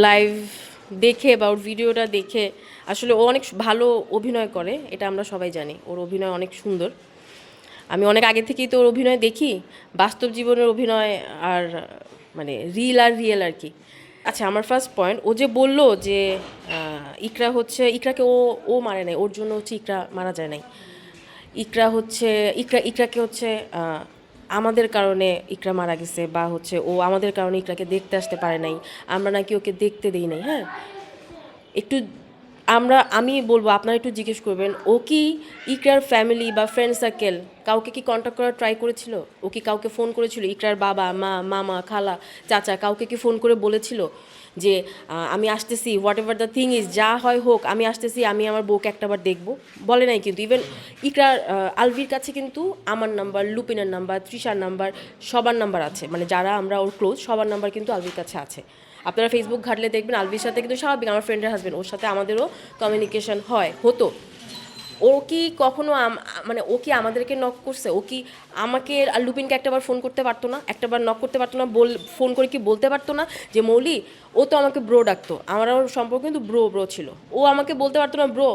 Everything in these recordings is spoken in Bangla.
লাইভ দেখে বা ওর ভিডিওটা দেখে আসলে ও অনেক ভালো অভিনয় করে, এটা আমরা সবাই জানি। ওর অভিনয় অনেক সুন্দর। আমি অনেক আগে থেকেই তো ওর অভিনয় দেখি, বাস্তব জীবনের অভিনয় আর মানে রিয়েল আর কি। আচ্ছা, আমার ফার্স্ট পয়েন্ট, ও যে বলল যে ইকরাকে ও ও মারে নাই, ওর জন্য হচ্ছে ইকরা মারা যায় নাই। ইকরাকে হচ্ছে আমাদের কারণে ইকরা মারা গেছে, বা হচ্ছে ও আমাদের কারণে ইকরাকে দেখতে আসতে পারে নাই, আমরা নাকি ওকে দেখতে দেই নাই। হ্যাঁ, একটু আমি বলবো আপনারা একটু জিজ্ঞেস করবেন, ও কি ইকরার ফ্যামিলি বা ফ্রেন্ড সার্কেল কাউকে কি কন্ট্যাক্ট করার ট্রাই করেছিল? ও কি কাউকে ফোন করেছিল? ইকরার বাবা মা মামা খালা চাচা কাউকে কি ফোন করে বলেছিল যে আমি আসতেছি, what ever the thing is, যা হয় হোক আমি আসতেছি, আমি আমার বউকে একটাবার দেখবো? বলে নাই কিন্তু। ইভেন ইকরার আলভির কাছে কিন্তু আমার নাম্বার, লুপিনের নাম্বার, তৃষার নাম্বার, সবার নাম্বার আছে, মানে যারা আমরা ওর ক্লোজ সবার নাম্বার কিন্তু আলভির কাছে আছে। আপনারা ফেসবুক ঘাটলে দেখবেন আলভির সাথে কিন্তু স্বাভাবিক, আমার ফ্রেন্ডের হাজব্যান্ড, ওর সাথে আমাদেরও কমিউনিকেশন হতো। ও কি কখনো মানে ও কি আমাদেরকে নক করছে? ও কি আমাকে আর লুপিনকে একটাবার ফোন করতে পারতো না? একটাবার নক করতে পারতো না? ফোন করে কি বলতে পারতো না যে মৌলি? ও তো আমাকে ব্রো ডাকতো, আমার সম্পর্ক কিন্তু ব্রো ছিল। ও আমাকে বলতে পারতো না ব্রো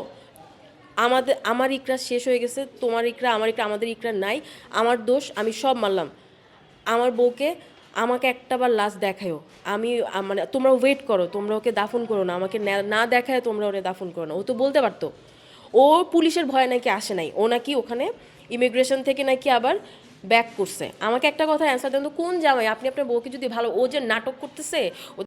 আমার ইকরা শেষ হয়ে গেছে, তোমার ইকরা আমার ইকরা, আমাদের ইকরা নাই, আমার দোষ, আমি সব মানলাম, আমার বউকে আমাকে একটাবার লাশ দেখায়ও, আমি মানে তোমরা ওয়েট করো, তোমরা ওকে দাফন করো না, আমাকে না দেখায় তোমরা ওরে দাফন করো না। ও তো বলতে পারতো। ও পুলিশের ভয় নাকি আসে নাই, ও নাকি ওখানে ইমিগ্রেশন থেকে নাকি আবার ব্যাক করছে। আমাকে একটা কথা অ্যান্সার দেন তো, কোন জামাই? আপনি আপনার বউকে যদি ভালো, ও যে নাটক করতেছে, ও